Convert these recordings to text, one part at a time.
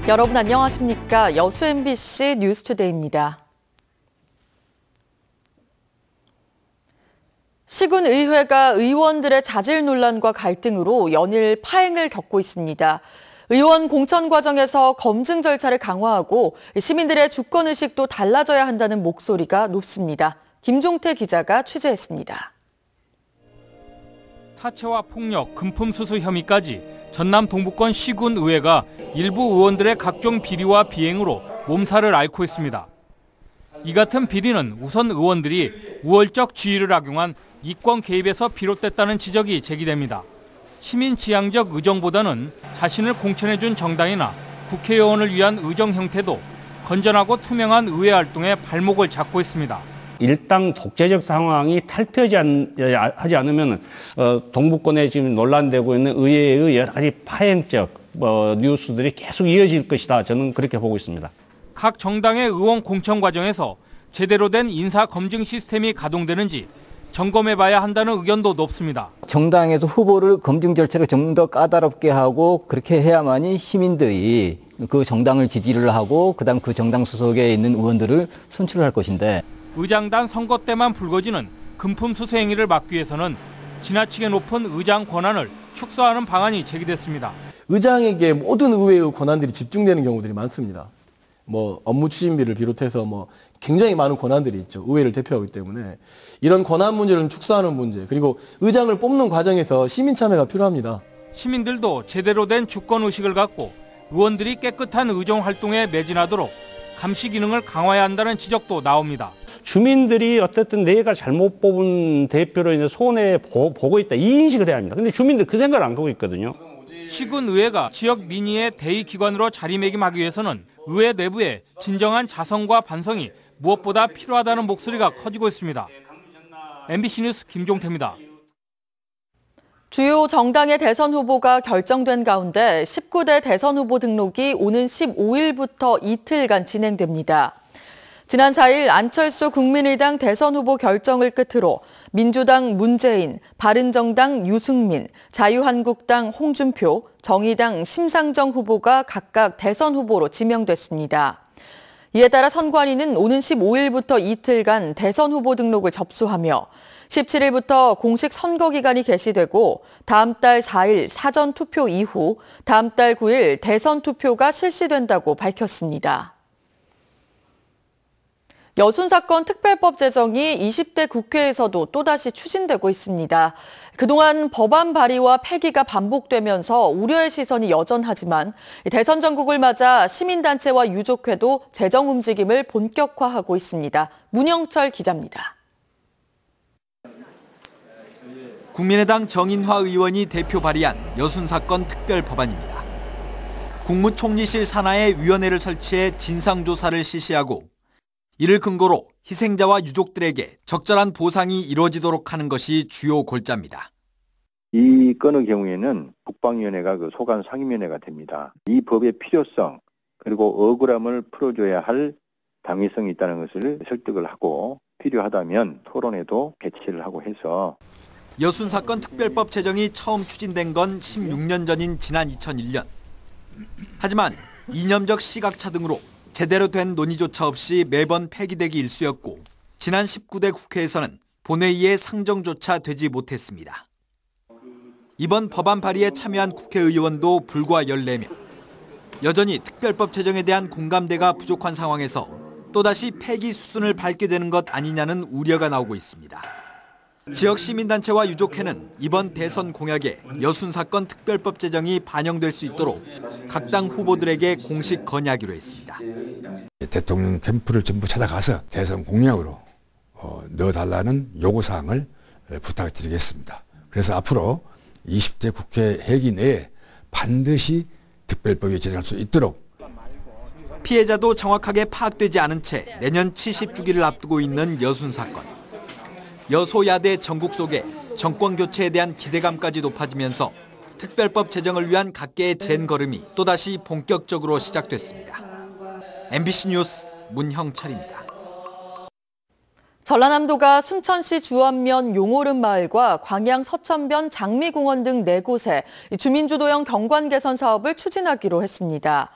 여러분 안녕하십니까? 여수 MBC 뉴스투데이입니다. 시군의회가 의원들의 자질 논란과 갈등으로 연일 파행을 겪고 있습니다. 의원 공천 과정에서 검증 절차를 강화하고 시민들의 주권의식도 달라져야 한다는 목소리가 높습니다. 김종태 기자가 취재했습니다. 사체와 폭력, 금품 수수 혐의까지 전남 동부권 시군의회가 일부 의원들의 각종 비리와 비행으로 몸살을 앓고 있습니다. 이 같은 비리는 우선 의원들이 우월적 지위를 악용한 이권 개입에서 비롯됐다는 지적이 제기됩니다. 시민 지향적 의정보다는 자신을 공천해준 정당이나 국회의원을 위한 의정 형태도 건전하고 투명한 의회 활동에 발목을 잡고 있습니다. 일당 독재적 상황이 탈피하지 않으면 동부권에 지금 논란되고 있는 의회의 여러 가지 파행적 뉴스들이 계속 이어질 것이다. 저는 그렇게 보고 있습니다. 각 정당의 의원 공천 과정에서 제대로 된 인사 검증 시스템이 가동되는지 점검해봐야 한다는 의견도 높습니다. 정당에서 후보를 검증 절차를 좀 더 까다롭게 하고 그렇게 해야만이 시민들이 그 정당을 지지를 하고 그다음 그 정당 소속에 있는 의원들을 선출할 것인데 의장단 선거 때만 불거지는 금품 수수 행위를 막기 위해서는 지나치게 높은 의장 권한을 축소하는 방안이 제기됐습니다. 의장에게 모든 의회의 권한들이 집중되는 경우들이 많습니다. 업무 추진비를 비롯해서 굉장히 많은 권한들이 있죠. 의회를 대표하기 때문에 이런 권한 문제를 좀 축소하는 문제, 그리고 의장을 뽑는 과정에서 시민 참여가 필요합니다. 시민들도 제대로 된 주권의식을 갖고 의원들이 깨끗한 의정 활동에 매진하도록 감시 기능을 강화해야 한다는 지적도 나옵니다. 주민들이 어쨌든 내가 잘못 뽑은 대표로 인해 손해보고 있다. 이 인식을 해야 합니다. 근데 주민들 그 생각을 안 하고 있거든요. 시군의회가 지역 민의의 대의기관으로 자리매김하기 위해서는 의회 내부에 진정한 자성과 반성이 무엇보다 필요하다는 목소리가 커지고 있습니다. MBC 뉴스 김종태입니다. 주요 정당의 대선 후보가 결정된 가운데 19대 대선 후보 등록이 오는 15일부터 이틀간 진행됩니다. 지난 4일 안철수 국민의당 대선 후보 결정을 끝으로 민주당 문재인, 바른정당 유승민, 자유한국당 홍준표, 정의당 심상정 후보가 각각 대선 후보로 지명됐습니다. 이에 따라 선관위는 오는 15일부터 이틀간 대선 후보 등록을 접수하며 17일부터 공식 선거 기간이 개시되고 다음 달 4일 사전 투표 이후 다음 달 9일 대선 투표가 실시된다고 밝혔습니다. 여순 사건 특별법 제정이 20대 국회에서도 또다시 추진되고 있습니다. 그동안 법안 발의와 폐기가 반복되면서 우려의 시선이 여전하지만 대선 전국을 맞아 시민단체와 유족회도 제정 움직임을 본격화하고 있습니다. 문영철 기자입니다. 국민의당 정인화 의원이 대표 발의한 여순 사건 특별법안입니다. 국무총리실 산하에 위원회를 설치해 진상조사를 실시하고 이를 근거로 희생자와 유족들에게 적절한 보상이 이루어지도록 하는 것이 주요 골자입니다. 이 건의 경우에는 국방위원회가 소관 상임위원회가 됩니다. 이 법의 필요성 그리고 억울함을 풀어줘야 할 당위성이 있다는 것을 설득을 하고 필요하다면 토론회도 개최를 하고 해서 여순 사건 특별법 제정이 처음 추진된 건 16년 전인 지난 2001년. 하지만 이념적 시각차 등으로 제대로 된 논의조차 없이 매번 폐기되기 일쑤였고 지난 19대 국회에서는 본회의에 상정조차 되지 못했습니다. 이번 법안 발의에 참여한 국회의원도 불과 14명. 여전히 특별법 제정에 대한 공감대가 부족한 상황에서 또다시 폐기 수순을 밟게 되는 것 아니냐는 우려가 나오고 있습니다. 지역 시민단체와 유족회는 이번 대선 공약에 여순 사건 특별법 제정이 반영될 수 있도록 각 당 후보들에게 공식 건의하기로 했습니다. 대통령 캠프를 전부 찾아가서 대선 공약으로 넣어달라는 요구사항을 부탁드리겠습니다. 그래서 앞으로 20대 국회 회기 내에 반드시 특별법이 제정할 수 있도록 피해자도 정확하게 파악되지 않은 채 내년 70주기를 앞두고 있는 여순 사건. 여소야대 전국 속에 정권 교체에 대한 기대감까지 높아지면서 특별법 제정을 위한 각계의 젠걸음이 또다시 본격적으로 시작됐습니다. MBC 뉴스 문형철입니다. 전라남도가 순천시 주안면 용오름 마을과 광양 서천변 장미공원 등 4곳에 주민주도형 경관 개선 사업을 추진하기로 했습니다.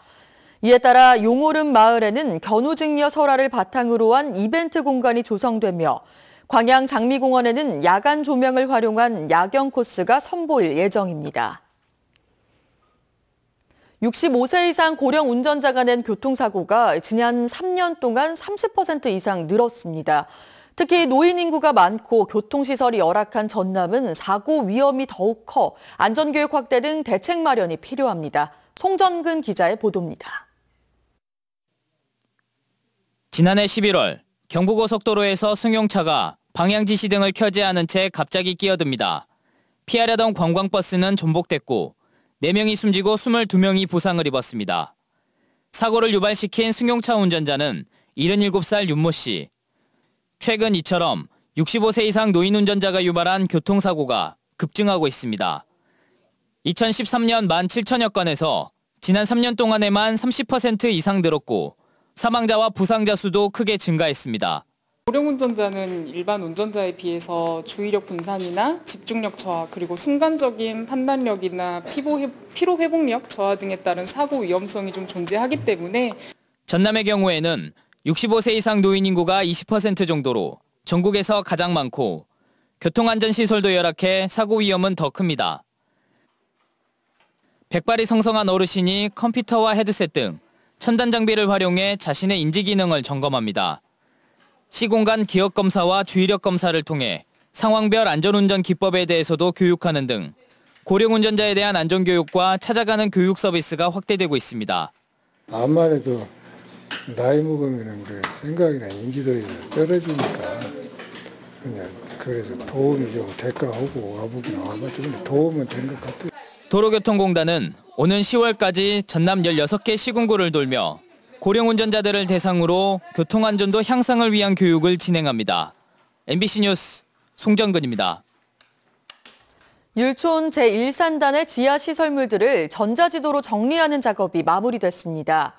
이에 따라 용오름 마을에는 견우증려 설화를 바탕으로 한 이벤트 공간이 조성되며 광양 장미공원에는 야간 조명을 활용한 야경 코스가 선보일 예정입니다. 65세 이상 고령 운전자가 낸 교통사고가 지난 3년 동안 30% 이상 늘었습니다. 특히 노인 인구가 많고 교통시설이 열악한 전남은 사고 위험이 더욱 커 안전교육 확대 등 대책 마련이 필요합니다. 송전근 기자의 보도입니다. 지난해 11월 경부고속도로에서 승용차가 방향지시 등을 켜지 않은 채 갑자기 끼어듭니다. 피하려던 관광버스는 전복됐고 4명이 숨지고 22명이 부상을 입었습니다. 사고를 유발시킨 승용차 운전자는 77살 윤모 씨. 최근 이처럼 65세 이상 노인 운전자가 유발한 교통사고가 급증하고 있습니다. 2013년 17,000여 건에서 지난 3년 동안에만 30% 이상 늘었고 사망자와 부상자 수도 크게 증가했습니다. 고령 운전자는 일반 운전자에 비해서 주의력 분산이나 집중력 저하, 그리고 순간적인 판단력이나 피로 회복력 저하 등에 따른 사고 위험성이 좀 존재하기 때문에 전남의 경우에는 65세 이상 노인 인구가 20% 정도로 전국에서 가장 많고 교통안전시설도 열악해 사고 위험은 더 큽니다. 백발이 성성한 어르신이 컴퓨터와 헤드셋 등 첨단 장비를 활용해 자신의 인지 기능을 점검합니다. 시공간 기억 검사와 주의력 검사를 통해 상황별 안전운전 기법에 대해서도 교육하는 등 고령 운전자에 대한 안전교육과 찾아가는 교육 서비스가 확대되고 있습니다. 암만 해도 나이 먹으면 그 생각이나 인지도가 떨어지니까 그냥 그래서 도움이 좀 될까 하고 와보긴 와가지고 도움은 된 것 같아요. 도로교통공단은 오는 10월까지 전남 16개 시군구를 돌며 고령 운전자들을 대상으로 교통안전도 향상을 위한 교육을 진행합니다. MBC 뉴스 송정근입니다. 율촌 제1산단의 지하시설물들을 전자지도로 정리하는 작업이 마무리됐습니다.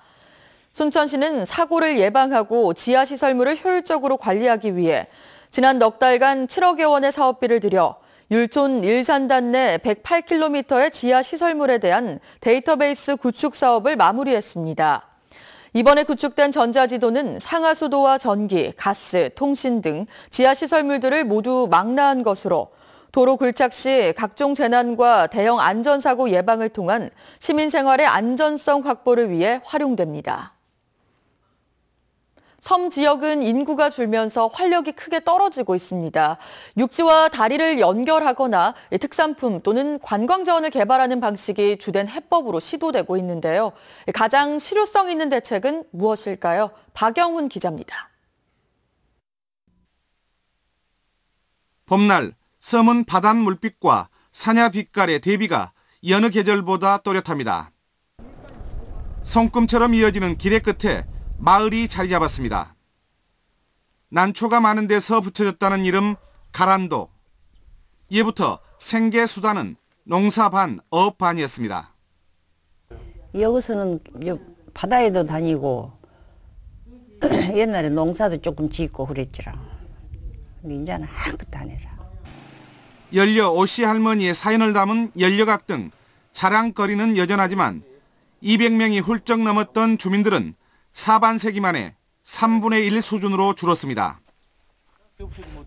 순천시는 사고를 예방하고 지하시설물을 효율적으로 관리하기 위해 지난 넉 달간 7억여 원의 사업비를 들여 율촌 1산단 내 108km의 지하시설물에 대한 데이터베이스 구축 사업을 마무리했습니다. 이번에 구축된 전자지도는 상하수도와 전기, 가스, 통신 등 지하시설물들을 모두 망라한 것으로 도로 굴착 시 각종 재난과 대형 안전사고 예방을 통한 시민 생활의 안전성 확보를 위해 활용됩니다. 섬 지역은 인구가 줄면서 활력이 크게 떨어지고 있습니다. 육지와 다리를 연결하거나 특산품 또는 관광 자원을 개발하는 방식이 주된 해법으로 시도되고 있는데요. 가장 실효성 있는 대책은 무엇일까요? 박영훈 기자입니다. 봄날 섬은 바닷 물빛과 사냐 빛깔의 대비가 여느 계절보다 또렷합니다. 손금처럼 이어지는 길의 끝에 마을이 자리 잡았습니다. 난초가 많은 데서 붙여졌다는 이름 가란도. 이에부터 생계 수단은 농사 반, 어업 반이었습니다. 여기서는 바다에도 다니고 옛날에 농사도 조금 짓고 그랬지라. 근데 이제는 아무것도 안 해라. 연려 오씨 할머니의 사연을 담은 연려각 등 자랑거리는 여전하지만 200명이 훌쩍 넘었던 주민들은 사반세기 만에 3분의 1 수준으로 줄었습니다.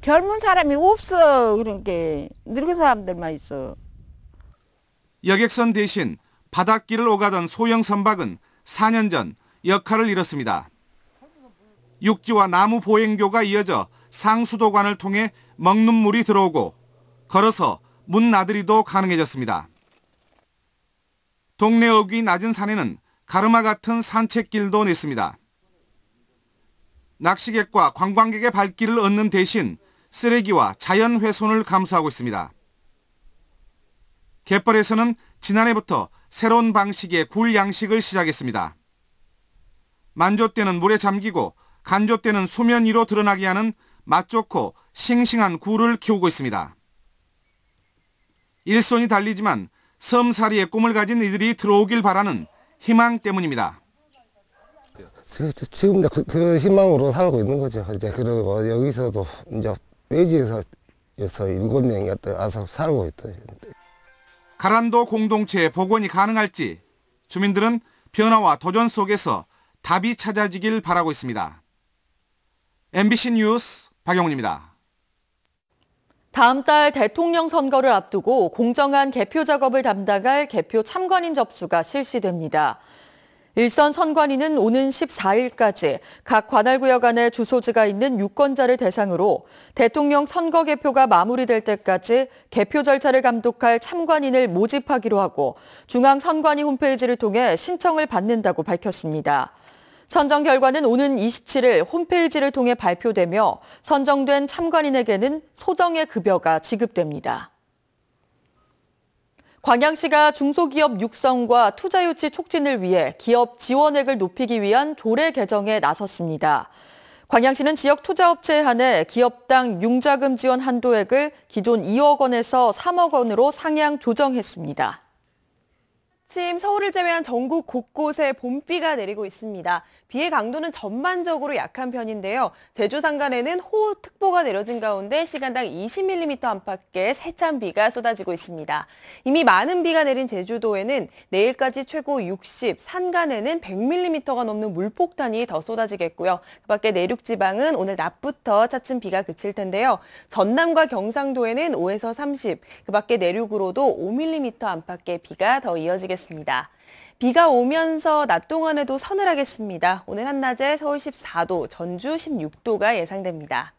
젊은 사람이 없어. 그러니까 늙은 사람들만 있어. 여객선 대신 바닷길을 오가던 소형 선박은 4년 전 역할을 잃었습니다. 육지와 나무 보행교가 이어져 상수도관을 통해 먹는 물이 들어오고 걸어서 문 나들이도 가능해졌습니다. 동네 어귀 낮은 산에는 가르마 같은 산책길도 냈습니다. 낚시객과 관광객의 발길을 얻는 대신 쓰레기와 자연 훼손을 감수하고 있습니다. 갯벌에서는 지난해부터 새로운 방식의 굴 양식을 시작했습니다. 만조 때는 물에 잠기고 간조 때는 수면 위로 드러나게 하는 맛 좋고 싱싱한 굴을 키우고 있습니다. 일손이 달리지만 섬살이의 꿈을 가진 이들이 들어오길 바라는 희망 때문입니다. 지금 그 희망으로 살고 있는 거죠. 이제 그리고 여기서도 이제 외지에서 7명이 와서 살고 있어요. 가란도 공동체의 복원이 가능할지 주민들은 변화와 도전 속에서 답이 찾아지길 바라고 있습니다. MBC 뉴스 박영훈입니다. 다음 달 대통령 선거를 앞두고 공정한 개표 작업을 담당할 개표 참관인 접수가 실시됩니다. 일선 선관위는 오는 14일까지 각 관할구역 안에 주소지가 있는 유권자를 대상으로 대통령 선거 개표가 마무리될 때까지 개표 절차를 감독할 참관인을 모집하기로 하고 중앙선관위 홈페이지를 통해 신청을 받는다고 밝혔습니다. 선정 결과는 오는 27일 홈페이지를 통해 발표되며 선정된 참관인에게는 소정의 급여가 지급됩니다. 광양시가 중소기업 육성과 투자 유치 촉진을 위해 기업 지원액을 높이기 위한 조례 개정에 나섰습니다. 광양시는 지역 투자업체에 한해 기업당 융자금 지원 한도액을 기존 2억 원에서 3억 원으로 상향 조정했습니다. 아침 서울을 제외한 전국 곳곳에 봄비가 내리고 있습니다. 비의 강도는 전반적으로 약한 편인데요. 제주 산간에는 호우특보가 내려진 가운데 시간당 20mm 안팎의 세찬 비가 쏟아지고 있습니다. 이미 많은 비가 내린 제주도에는 내일까지 최고 60, 산간에는 100mm가 넘는 물폭탄이 더 쏟아지겠고요. 그 밖에 내륙 지방은 오늘 낮부터 차츰 비가 그칠 텐데요. 전남과 경상도에는 5에서 30, 그 밖에 내륙으로도 5mm 안팎의 비가 더 이어지겠습니다. 비가 오면서 낮 동안에도 서늘하겠습니다. 오늘 한낮에 서울 14도, 전주 16도가 예상됩니다.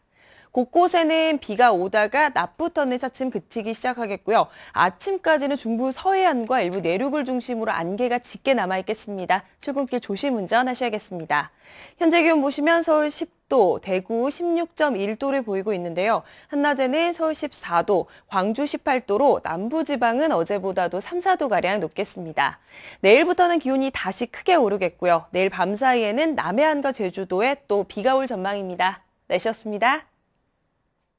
곳곳에는 비가 오다가 낮부터는 차츰 그치기 시작하겠고요. 아침까지는 중부 서해안과 일부 내륙을 중심으로 안개가 짙게 남아있겠습니다. 출근길 조심 운전하셔야겠습니다. 현재 기온 보시면 서울 10도, 대구 16.1도를 보이고 있는데요. 한낮에는 서울 14도, 광주 18도로 남부지방은 어제보다도 3, 4도가량 높겠습니다. 내일부터는 기온이 다시 크게 오르겠고요. 내일 밤 사이에는 남해안과 제주도에 또 비가 올 전망입니다. 날씨였습니다.